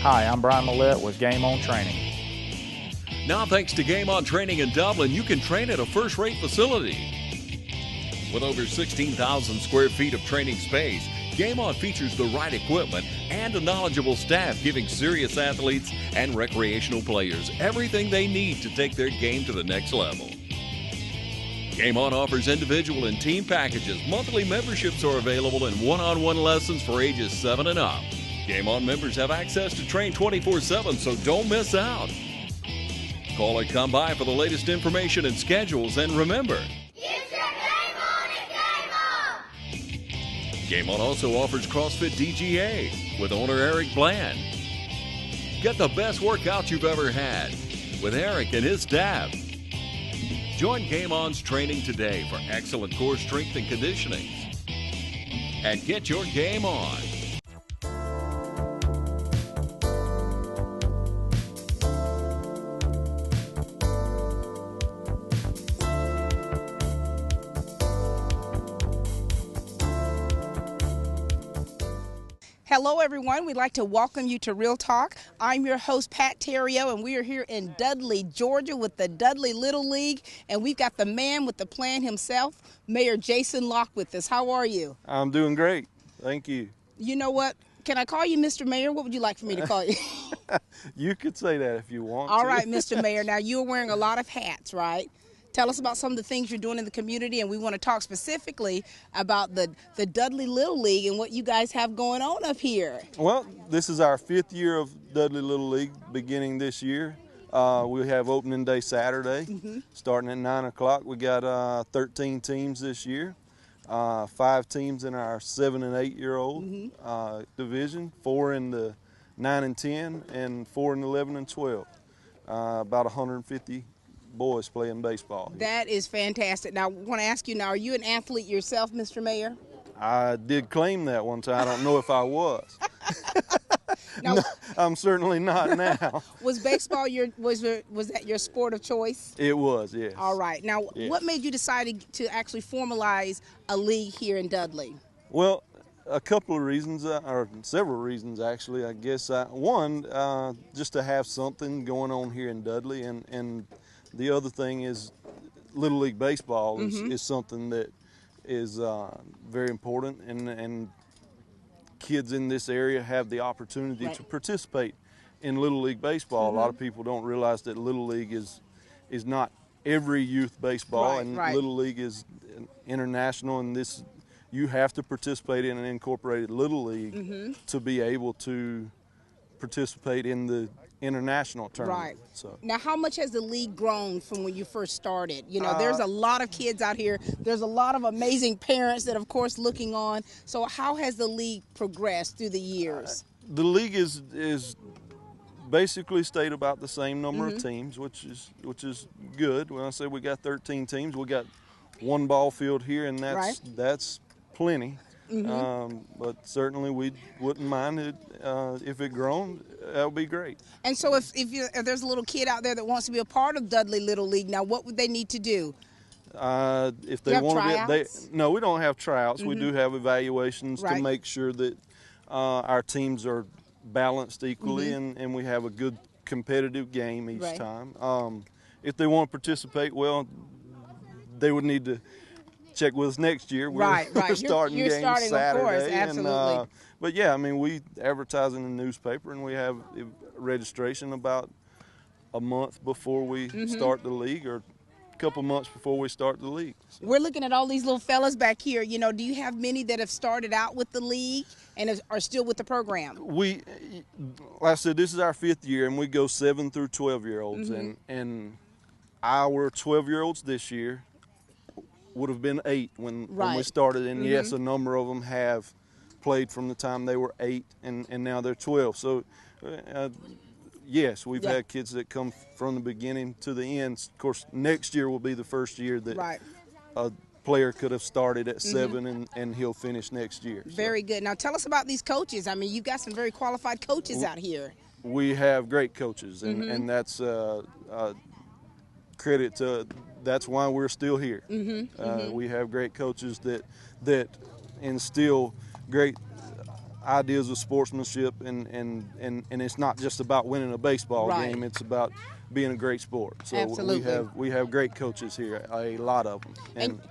Hi, I'm Brian Millette with Game On Training. Now, thanks to Game On Training in Dublin, you can train at a first-rate facility. With over 16,000 square feet of training space, Game On features the right equipment and a knowledgeable staff giving serious athletes and recreational players everything they need to take their game to the next level. Game On offers individual and team packages. Monthly memberships are available and one-on-one lessons for ages 7 and up. Game On members have access to train 24/7, so don't miss out. Call or come by for the latest information and schedules, and remember, get your game on at Game On! Game On also offers CrossFit DGA with owner Eric Bland. Get the best workout you've ever had with Eric and his staff. Join Game On's training today for excellent core strength and conditioning. And get your game on. Hello everyone, we'd like to welcome you to Real Talk. I'm your host Pat Terrio, and we are here in Dudley, Georgia with the Dudley Little League, and we've got the man with the plan himself, Mayor Jason Locke, with us. How are you? I'm doing great, thank you. You know what, can I call you Mr. Mayor? What would you like for me to call you? You could say that if you want All to. right, Mr. Mayor, now you're wearing a lot of hats, right? Tell us about some of the things you're doing in the community, and we want to talk specifically about the Dudley Little League and what you guys have going on up here. Well, this is our 5th year of Dudley Little League beginning this year. We have opening day Saturday, starting at 9 o'clock. We got 13 teams this year, 5 teams in our 7 and 8 year old division, 4 in the 9 and 10, and 4 in 11 and 12. About 150 boys playing baseball. That is fantastic. Now, I want to ask you, now, are you an athlete yourself, Mr. Mayor? I did claim that one time. I don't know if I was. Now, No, I'm certainly not now. Was baseball was that your sport of choice? It was, yes. All right. Now, Yes. what made you decide to actually formalize a league here in Dudley? Well, a couple of reasons, or several reasons actually, I guess. One, just to have something going on here in Dudley, and the other thing is Little League Baseball is something that is very important, and kids in this area have the opportunity to participate in Little League Baseball. A lot of people don't realize that Little League is not every youth baseball, and Little League is international, and this you have to participate in an incorporated Little League to be able to participate in the international tournament. Right. So now, how much has the league grown from when you first started? You know, there's a lot of kids out here. There's a lot of amazing parents that, of course, looking on. So how has the league progressed through the years? the league is basically stayed about the same number of teams, which is good. When I say we got 13 teams, we got one ball field here, and that's plenty. But certainly we wouldn't mind it if it grown. That would be great. And so if there's a little kid out there that wants to be a part of Dudley Little League, now what would they need to do? If they want to be, no, we don't have tryouts. We do have evaluations to make sure that our teams are balanced equally, and we have a good competitive game each time. If they want to participate, well, they would need to check with us next year. We're starting You're games starting, Saturday, of course, absolutely. But yeah, I mean, we advertise in the newspaper, and we have registration about a month before we start the league, or a couple months before we start the league. So. We're looking at all these little fellas back here. You know, do you have many that have started out with the league and are still with the program? Like I said, this is our 5th year, and we go 7 through 12-year-olds, and our 12-year-olds this year would have been 8 when we started, and yes, a number of them have played from the time they were 8, and now they're 12. So yes, we've had kids that come from the beginning to the end. Of course, next year will be the first year that a player could have started at 7 and he'll finish next year. Very good. Now tell us about these coaches. I mean, you've got some very qualified coaches out here. We have great coaches, and that's credit to, that's why we're still here. We have great coaches that instill great ideas of sportsmanship, and it's not just about winning a baseball Right. game. It's about being a great sport. So Absolutely. we have great coaches here, a lot of them. And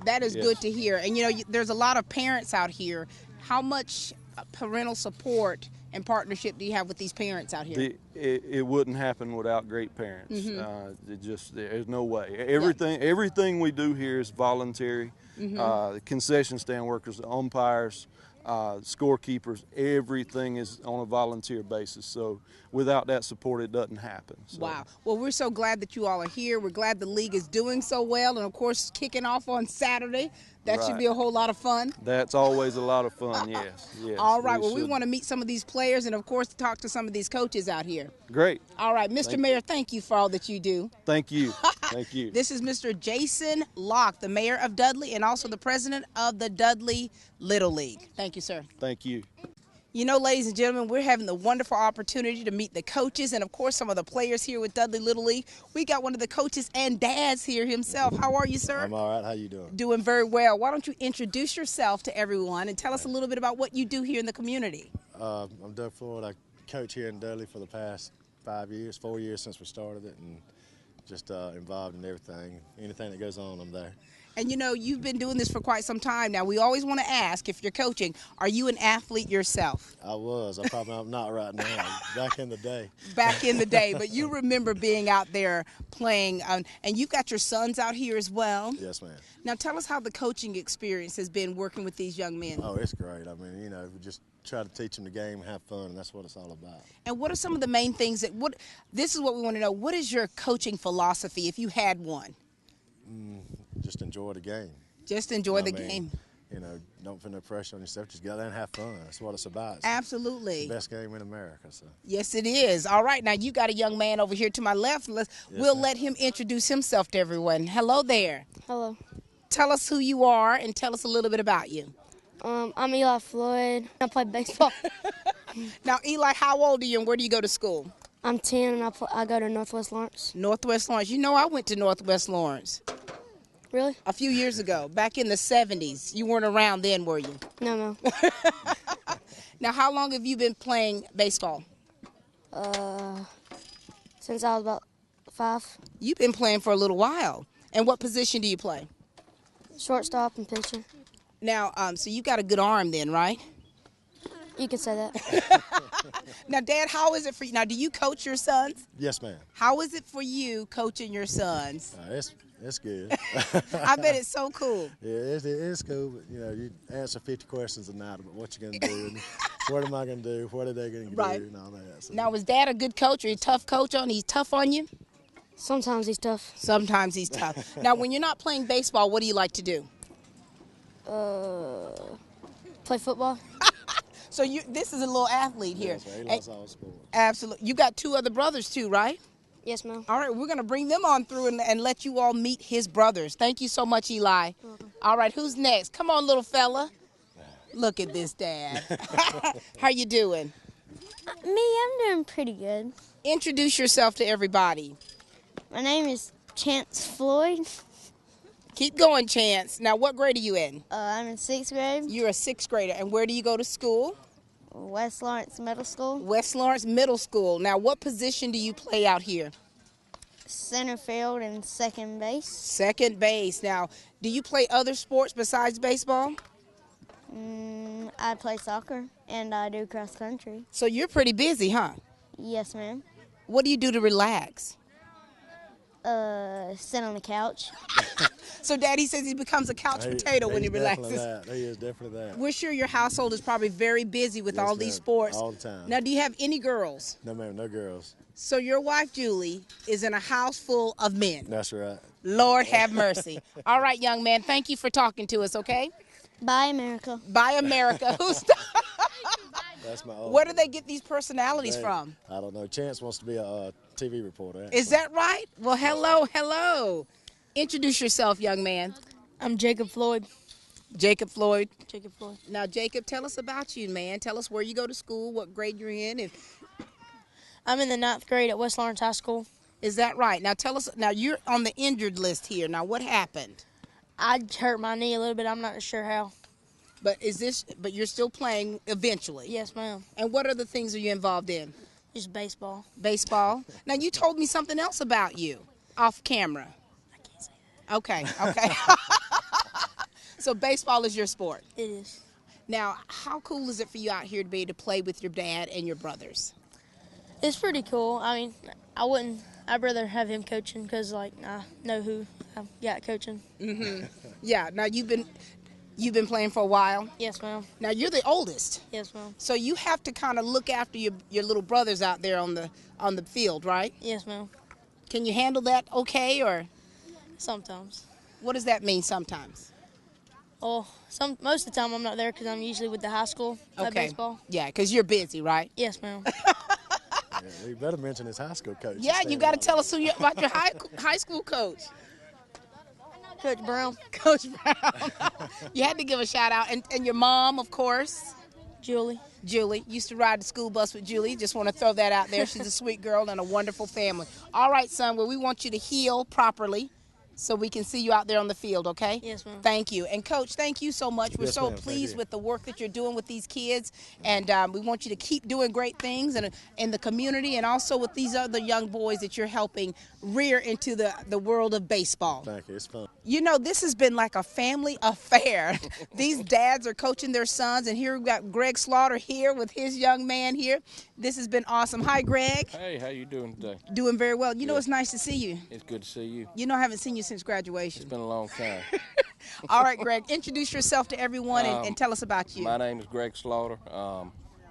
that is yes. good to hear. And, there's a lot of parents out here. How much parental support and partnership do you have with these parents out here? It wouldn't happen without great parents. Mm-hmm. There's no way. Everything we do here is voluntary. The concession stand workers, the umpires, scorekeepers, everything is on a volunteer basis. So without that support, it doesn't happen. So. Wow. Well, we're so glad that you all are here. We're glad the league is doing so well, and of course, kicking off on Saturday. That should Right. be a whole lot of fun. That's always a lot of fun, yes. All right. Well, we should. want to meet some of these players and, of course, talk to some of these coaches out here. Great. All right. Mr. Mayor, thank you for all that you do. Thank you. Thank you. This is Mr. Jason Locke, the mayor of Dudley and also the president of the Dudley Little League. Thank you, sir. Thank you. Ladies and gentlemen, we're having the wonderful opportunity to meet the coaches and, of course, some of the players here with Dudley Little League. We got one of the coaches and dads here himself. How are you, sir? I'm all right. How you doing? Doing very well. Why don't you introduce yourself to everyone and tell us a little bit about what you do here in the community? I'm Doug Floyd. I coach here in Dudley for the past 4 years since we started it, and just involved in everything. Anything that goes on, I'm there. And you've been doing this for quite some time now. We always want to ask, if you're coaching, are you an athlete yourself? I was. I'm not right now. Back in the day. Back in the day, but you remember being out there playing, and you've got your sons out here as well. Yes, ma'am. Now tell us how the coaching experience has been working with these young men. Oh, it's great. I mean, we just try to teach them the game, have fun, and that's what it's all about. And what are some of the main things this is what we want to know. What is your coaching philosophy, if you had one? Just enjoy the game. Just enjoy the game. Don't put no pressure on yourself. Just go there and have fun. That's what it's about. Absolutely. It's the best game in America. So. Yes, it is. All right, now you got a young man over here to my left. We'll let him introduce himself to everyone. Hello there. Hello. Tell us who you are and tell us a little bit about you. I'm Eli Floyd. I play baseball. Now, Eli, how old are you and where do you go to school? I'm 10 and I go to Northwest Lawrence. Northwest Lawrence. I went to Northwest Lawrence. Really? A few years ago, back in the 70s. You weren't around then, were you? No. Now, how long have you been playing baseball? Since I was about 5. You've been playing for a little while. And what position do you play? Shortstop and pitcher. Now, so you got a good arm then, right? You can say that. Now, Dad, how is it for you? Now, do you coach your sons? Yes, ma'am. How is it for you coaching your sons? It's good. I bet it's so cool. Yeah, it is cool, but you answer 50 questions a night about what you're going to do, and what am I going to do, what are they going to do, and all that. So. Now, was Dad a good coach or a tough coach He's tough on you? Sometimes he's tough. Sometimes he's tough. Now, when you're not playing baseball, what do you like to do? Play football. So this is a little athlete here. Yes, he loves all sports. Absolutely. You got 2 other brothers too, right? Yes, ma'am. All right, we're going to bring them on through and let you all meet his brothers. Thank you so much, Eli. You're welcome. All right, who's next? Come on, little fella. Look at this, Dad. How you doing? Me, I'm doing pretty good. Introduce yourself to everybody. My name is Chance Floyd. Keep going, Chance. Now, what grade are you in? I'm in 6th grade. You're a 6th grader. And where do you go to school? West Lawrence Middle School. West Lawrence Middle School. Now, what position do you play out here? Center field and second base. Second base. Now, do you play other sports besides baseball? I play soccer and I do cross country. So you're pretty busy, huh? Yes, ma'am. What do you do to relax? Sit on the couch. So Daddy says he becomes a couch potato when he relaxes. He is definitely that. We're sure your household is probably very busy with all these sports. All the time. Now, do you have any girls? No, ma'am, no girls. So your wife, Julie, is in a house full of men. That's right. Lord have mercy. All right, young man, thank you for talking to us, okay? Bye, America. Bye, America. That's my old Where do they get these personalities Hey, from? I don't know. Chance wants to be a TV reporter. Is that right? Well, hello. Introduce yourself, young man. I'm Jacob Floyd. Jacob Floyd. Jacob Floyd. Now, Jacob, tell us about you, man. Tell us where you go to school, what grade you're in. I'm in the 9th grade at West Lawrence High School. Is that right? Now, tell us. Now, you're on the injured list here. Now, what happened? I hurt my knee a little bit. I'm not sure how. But you're still playing eventually? Yes, ma'am. And what other things are you involved in? Just baseball. Baseball. Now, you told me something else about you off camera. I can't say that. Okay. So baseball is your sport? It is. Now, how cool is it for you out here to be able to play with your dad and your brothers? It's pretty cool. I mean, I'd rather have him coaching because, like, I know who I've got coaching. Yeah. Now, you've been playing for a while? Yes, ma'am. Now, you're the oldest. Yes, ma'am. So you have to kind of look after your little brothers out there on the field, right? Yes, ma'am. Can you handle that okay, or Sometimes. what does that mean sometimes? Oh, most of the time I'm not there because I'm usually with the high school at baseball. Yeah, because you're busy, right? Yes, ma'am. Yeah, you better mention his high school coach. Yeah, you got to tell us about your high school coach. Coach Brown. Coach Brown. You had to give a shout out. And your mom, of course. Julie. Julie. Used to ride the school bus with Julie. Just want to throw that out there. She's a sweet girl and a wonderful family. All right, son. Well, we want you to heal properly so we can see you out there on the field, okay? Yes, ma'am. Thank you. And, Coach, thank you so much. We're Yes, so ma'am. Thank pleased you. with the work that you're doing with these kids. And we want you to keep doing great things in the community and also with these other young boys that you're helping rear into the world of baseball. Thank you. It's fun. You know, this has been like a family affair. These dads are coaching their sons, and here we've got Greg Slaughter here with his young man here. This has been awesome. Hi, Greg. Hey, how you doing today? Doing very well. You know, it's nice to see you. It's good to see you. You know, I haven't seen you since graduation. It's been a long time. All right, Greg, introduce yourself to everyone and tell us about you. My name is Greg Slaughter.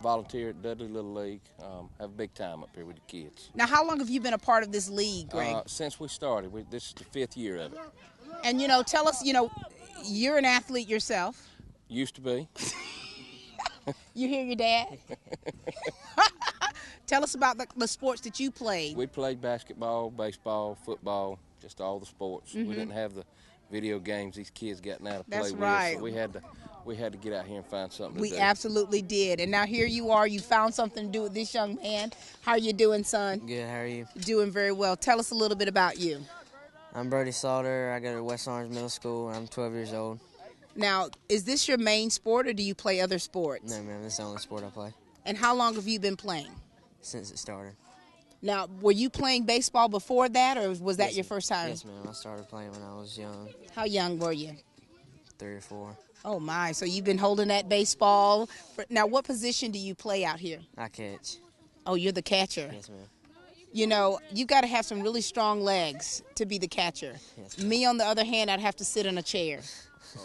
Volunteer at Dudley Little League. Have a big time up here with the kids. Now, how long have you been a part of this league, Greg? Since we started. This is the 5th year of it. And, you know, tell us, you're an athlete yourself. Used to be. You hear your dad? Tell us about the sports that you played. We played basketball, baseball, football, just all the sports. We didn't have the video games these kids got now to play That's with. right. So we had to get out here and find something to do. We absolutely did. And now here you are. You found something to do with this young man. How are you doing, son? Good, how are you? Doing very well. Tell us a little bit about you. I'm Brody Slaughter. I go to West Orange Middle School. I'm 12 years old. Now, is this your main sport or do you play other sports? No, ma'am, this is the only sport I play And how long have you been playing? since it started. Now, were you playing baseball before that or was that Yes, your ma'am. first time? Yes, ma'am. I started playing when I was young, How young were you? 3 or 4. Oh, my. So you've been holding that baseball. Now, what position do you play out here? I catch. Oh, you're the catcher. Yes, ma'am. You know, you got to have some really strong legs to be the catcher. Yes, Me, on the other hand, I'd have to sit in a chair.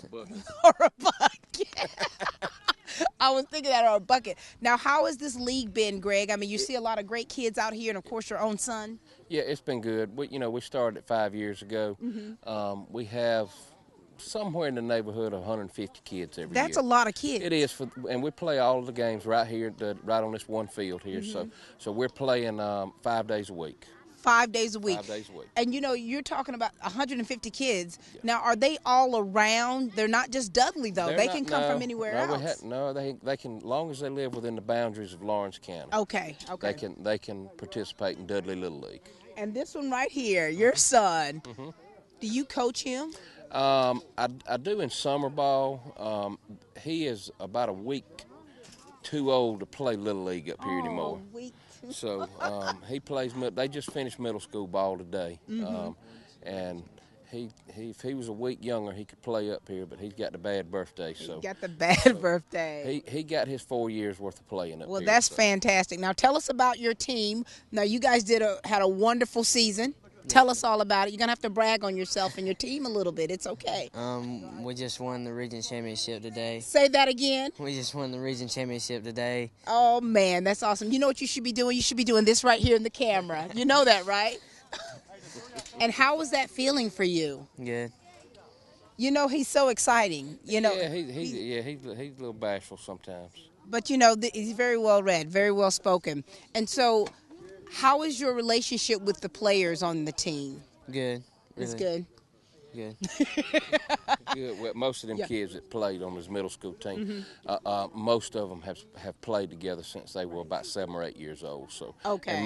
But Or a bucket. I was thinking that, or a bucket. Now, how has this league been, Greg? I mean, you see a lot of great kids out here, and of course, your own son. yeah, it's been good. We started it 5 years ago. We have somewhere in the neighborhood of 150 kids every year. That's a lot of kids. It is, and we play all of the games right here, right on this one field here. So we're playing 5 days a week. 5 days a week. 5 days a week. And, you know, you're talking about 150 kids. Now, are they all around? They're not just Dudley, though. They can come from anywhere else. They can, as long as they live within the boundaries of Lawrence County. Okay. They can participate in Dudley Little League. And this one right here, your son, do you coach him? I do in summer ball. He is about a week too old to play Little League up here anymore. Week. So he plays. They just finished middle school ball today, and if he was a week younger, he could play up here. But he's got the bad birthday, so Got the bad birthday. he got his 4 years worth of playing up Well, here. that's so. fantastic. Now, tell us about your team. Now, you guys had a wonderful season. Tell us all about it. You're going to have to brag on yourself and your team a little bit. It's okay. We just won the region championship today. Say that again. We just won the region championship today. Oh, man, that's awesome. You know what you should be doing? You should be doing this right here in the camera. You know that, right? And how was that feeling for you? Good. You know, he's so exciting. You know, Yeah, he's a little bashful sometimes. but, you know, he's very well read, very well spoken. And so how is your relationship with the players on the team? Good. It's Really good. Good. Good. Well, most of them Yeah. kids that played on his middle school team, most of them have played together since they were about 7 or 8 years old. So, Okay. and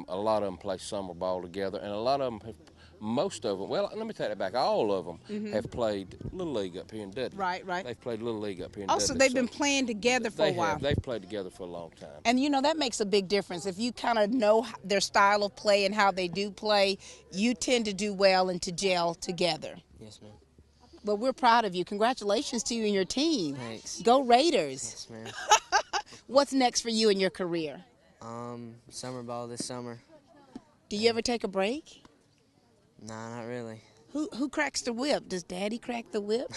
a lot of them play summer ball together, and a lot of them most of them, well, let me take that back. All of them have played Little League up here in Dudley. Right. They've played Little League up here in Also, Dudley. they've been playing together for a while. They've played together for a long time. And, that makes a big difference. If you kind of know their style of play and how they do play, you tend to do well and to gel together. Yes, ma'am. Well, we're proud of you. Congratulations to you and your team. Thanks. Go Raiders. Yes, ma'am. What's next for you in your career? Summer ball this summer. Do you ever take a break? Nah, not really. Who cracks the whip? Does Daddy crack the whip?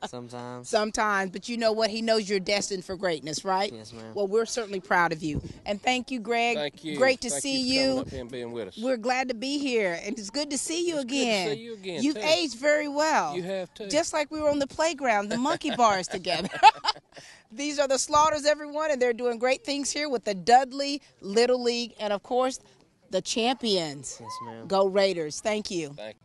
Sometimes. Sometimes, but you know what? He knows you're destined for greatness, right? Yes, ma'am. Well, we're certainly proud of you. And thank you, Greg. Thank you. Great to Thank see you. For you. coming up here and being with us. We're glad to be here, and it's good to see you again. Good to see you again, You've too. aged very well. You have, too. Just like we were on the playground, the monkey bars together. These are the Slaughters, everyone, and they're doing great things here with the Dudley Little League and, of course, the champions. Yes, ma'am. Go Raiders. Thank you. Thank you.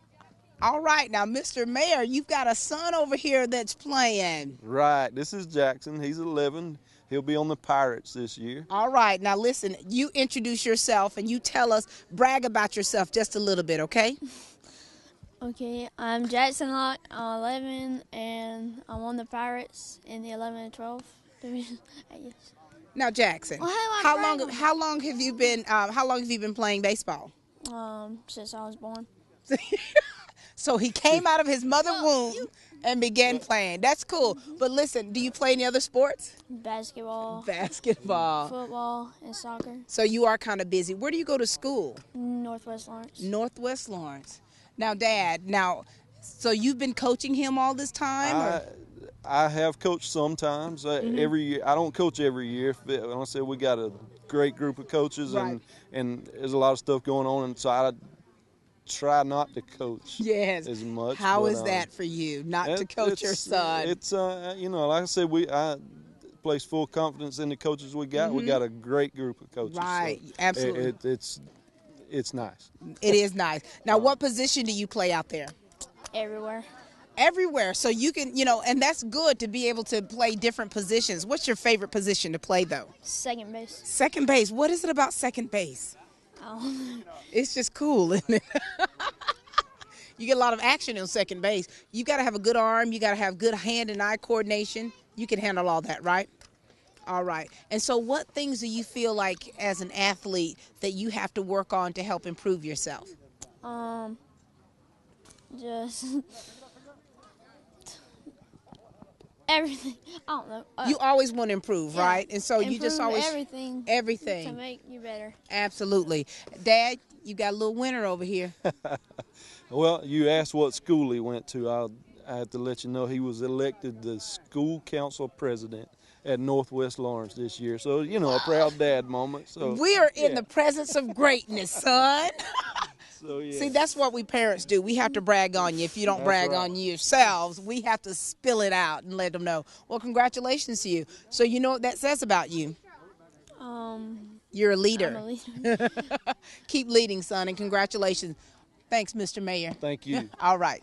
All right, now, Mr. Mayor, you've got a son over here that's playing. Right. This is Jackson. He's 11. He'll be on the Pirates this year. All right, now listen, you introduce yourself and you tell us, brag about yourself just a little bit, okay? Okay, I'm Jackson Locke. I'm 11, and I'm on the Pirates in the 11 and 12 division. Yes. Now, Jackson, Well, how long have you been playing baseball? Since I was born. So he came out of his mother's womb and began playing. That's cool. But listen, do you play any other sports? Basketball, Football, and soccer. So you are kind of busy. Where do you go to school? Northwest Lawrence. Northwest Lawrence. Now, Dad, so you've been coaching him all this time? Or? I have coached sometimes. Every year, I don't coach every year. Like I said, we got a great group of coaches, Right. and there's a lot of stuff going on, and so I try not to coach as much. How is that for you, not to coach your son? It's like I said, I place full confidence in the coaches we got. We got a great group of coaches. Right, so absolutely. It's nice. It is nice. Now, what position do you play out there? Everywhere. Everywhere. So you can, and that's good to be able to play different positions. What's your favorite position to play, though? Second base. Second base. What is it about second base? It's just cool, isn't it? You get a lot of action on second base. You got to have a good arm. You got to have good hand and eye coordination. You can handle all that, right? All right. And so what things do you feel like as an athlete that you have to work on to help improve yourself? Just everything. I don't know. You always want to improve, right? And so you just always everything to make you better. Absolutely. Dad, you got a little winner over here. Well, you asked what school he went to. I have to let you know he was elected the school council president at Northwest Lawrence this year. So, a proud dad moment. So we are in the presence of greatness, son. So, yeah. See, that's what we parents do. We have to brag on you. If you don't brag on yourselves, we have to spill it out and let them know. Well, congratulations to you. So you know what that says about you? You're a leader. I'm a leader. Keep leading, son, and congratulations. Thanks, Mr. Mayor. Thank you. All right.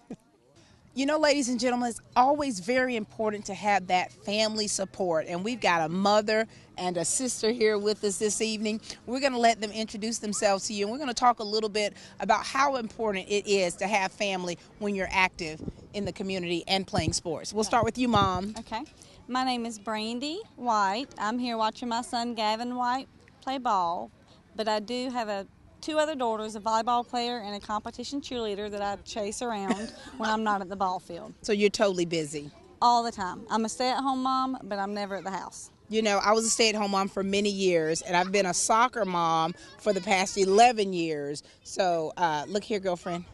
Ladies and gentlemen, it's always very important to have that family support. And we've got a mother and a sister here with us this evening. We're going to let them introduce themselves to you. And we're going to talk a little bit about how important it is to have family when you're active in the community and playing sports. We'll start with you, Mom. Okay. My name is Brandy White. I'm here watching my son, Gavin White, play ball. But I do have two other daughters, a volleyball player and a competition cheerleader that I chase around when I'm not at the ball field. So you're totally busy? All the time. I'm a stay-at-home mom, but I'm never at the house. I was a stay-at-home mom for many years, and I've been a soccer mom for the past 11 years. So look here, girlfriend.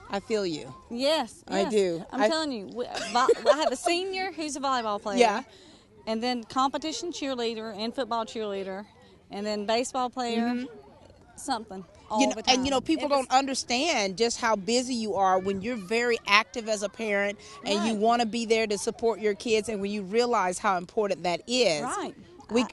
I feel you. Yes. I do. I'm telling you, I have a senior who's a volleyball player. Yeah. And then competition cheerleader and football cheerleader, and then baseball player, something. All the time. And people don't understand just how busy you are when you're very active as a parent and you want to be there to support your kids, and when you realize how important that is. Right.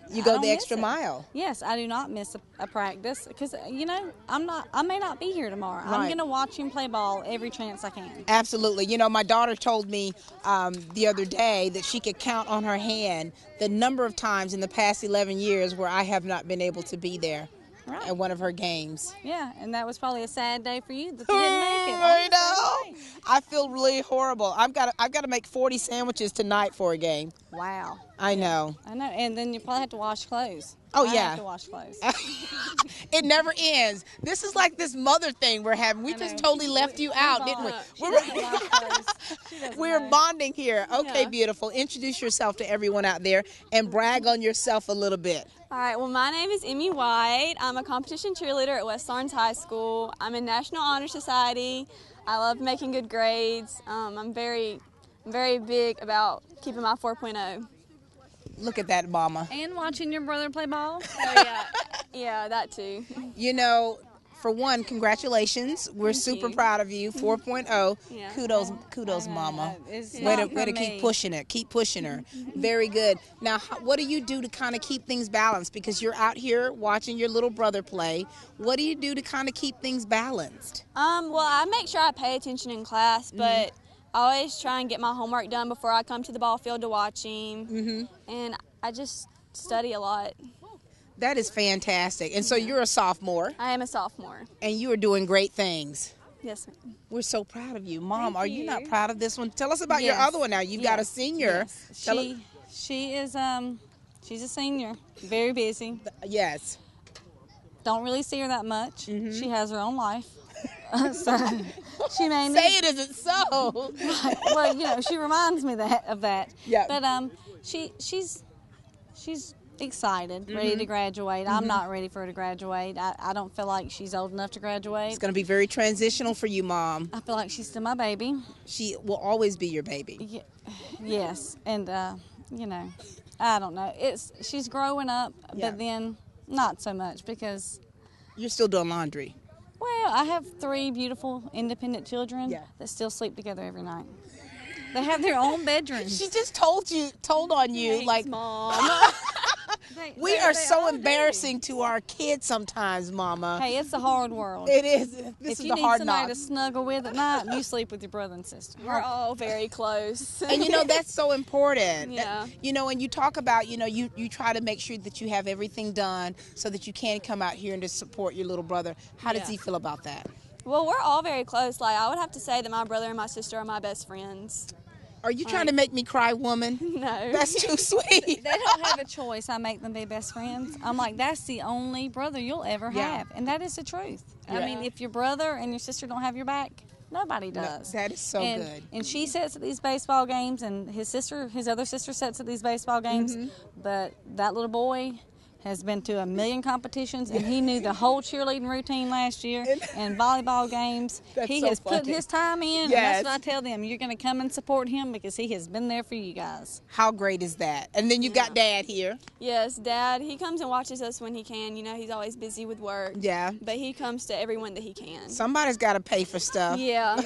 You go the extra mile. Yes, I do not miss a practice because I may not be here tomorrow. Right. I'm going to watch him play ball every chance I can. Absolutely. My daughter told me the other day that she could count on her hand the number of times in the past 11 years where I have not been able to be there Right. at one of her games. Yeah, and that was probably a sad day for you that you didn't make it. I know. I feel really horrible. I've got to make 40 sandwiches tonight for a game. Wow. I know. I know, and then you probably have to wash clothes. Oh, I yeah. have to wash clothes. It never ends. This is like this mother thing we're having. We just totally left you out, didn't we? We're bonding here. Okay, Yeah. beautiful. Introduce yourself to everyone out there and brag on yourself a little bit. All right, well, my name is Emmy White. I'm a competition cheerleader at West Orange High School. I'm in National Honor Society. I love making good grades. I'm very big about keeping my 4.0. Look at that, Mama. And watching your brother play ball. Oh, yeah, that too. You know, for one, congratulations. We're Thank super you. proud of you. 4.0. Yeah. Kudos, Mama. It's Way not to from keep me. pushing it. Keep pushing her. Very good. Now, what do you do to kind of keep things balanced? Because you're out here watching your little brother play. What do you do to kind of keep things balanced? Well, I make sure I pay attention in class, but I always try and get my homework done before I come to the ball field to watch him. And I just study a lot. That is fantastic. And so you're a sophomore. I am a sophomore. And you are doing great things. Yes, ma'am. We're so proud of you. Mom, Thank are you not you. proud of this one? Tell us about your Yes. other one now. You've got a Yes. senior. Yes. Tell us- She is she's a senior, very busy. Yes. Don't really see her that much. She has her own life. So she may need, Say it isn't so. well, you know, she reminds me of that. Yeah. But she's excited, ready to graduate. I'm not ready for her to graduate. I don't feel like she's old enough to graduate. It's going to be very transitional for you, Mom. I feel like she's still my baby. She will always be your baby. Yes, and you know, I don't know. She's growing up, Yeah. but then not so much because You're still doing laundry. well, I have 3 beautiful independent children Yeah. that still sleep together every night. They have their own bedrooms. She just told on you, Thanks, like, Mom. we are so embarrassing to our kids sometimes, Mama. Hey, it's a hard world. It is. This If is you the need hard somebody knock. to snuggle with at night, you sleep with your brother and sister. We're all very close. And you know, that's so important. Yeah. You know, and you talk about, you know, you try to make sure that you have everything done so that you can come out here and to support your little brother. How does Yeah. he feel about that? Well, we're all very close. Like, I would have to say that my brother and my sister are my best friends. Are you trying to make me cry, woman? No. That's too sweet. They don't have a choice. I make them be best friends. I'm like, that's the only brother you'll ever Yeah. have. And that is the truth. Yeah. I mean, if your brother and your sister don't have your back, nobody does. that is so and, good. And she sits at these baseball games, and his other sister sits at these baseball games. But that little boy has been to a million competitions, and he knew the whole cheerleading routine last year and volleyball games. That's He so has put funny. his time in, Yes. and that's what I tell them. You're going to come and support him because he has been there for you guys. How great is that? And then you've got Dad here. Yes, Dad, he comes and watches us when he can. You know, he's always busy with work. Yeah. But he comes to everyone that he can. Somebody's got to pay for stuff. Yeah.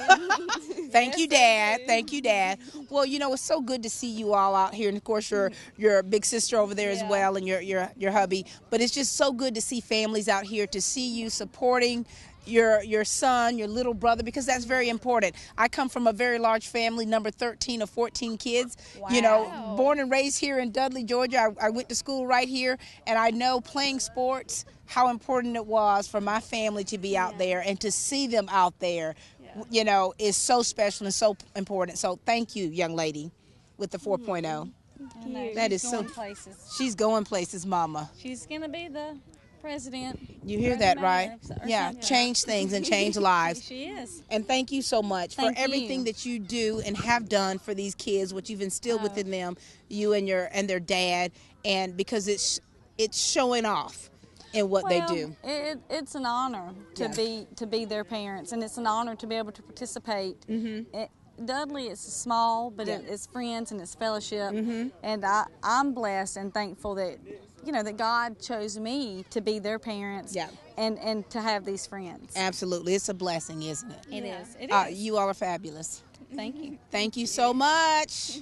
Thank you, Dad. Thank you, Dad. Well, you know, it's so good to see you all out here, and of course your big sister over there as well, and your hubby. But it's just so good to see families out here, to see you supporting your son, your little brother, because that's very important. I come from a very large family, number 13 of 14 kids. You know, born and raised here in Dudley, Georgia. I went to school right here, and I know playing sports, how important it was for my family to be out there and to see them out there, you know, is so special and so important. So thank you, young lady, with the 4.0. That is so. Places. She's going places, Mama. She's going to be the president. You hear that, right? Yeah, change things and change lives. She is. And thank you so much for Thank everything you. that you do and have done for these kids, what you've instilled within them, you and their dad, and because it's showing off in what they do. It's an honor to be their parents, and it's an honor to be able to participate. Dudley is small, but it's friends and it's fellowship, and I'm blessed and thankful that that God chose me to be their parents, and to have these friends. Absolutely, it's a blessing, isn't it? It is. It is. You all are fabulous. Thank you. Thank you so much.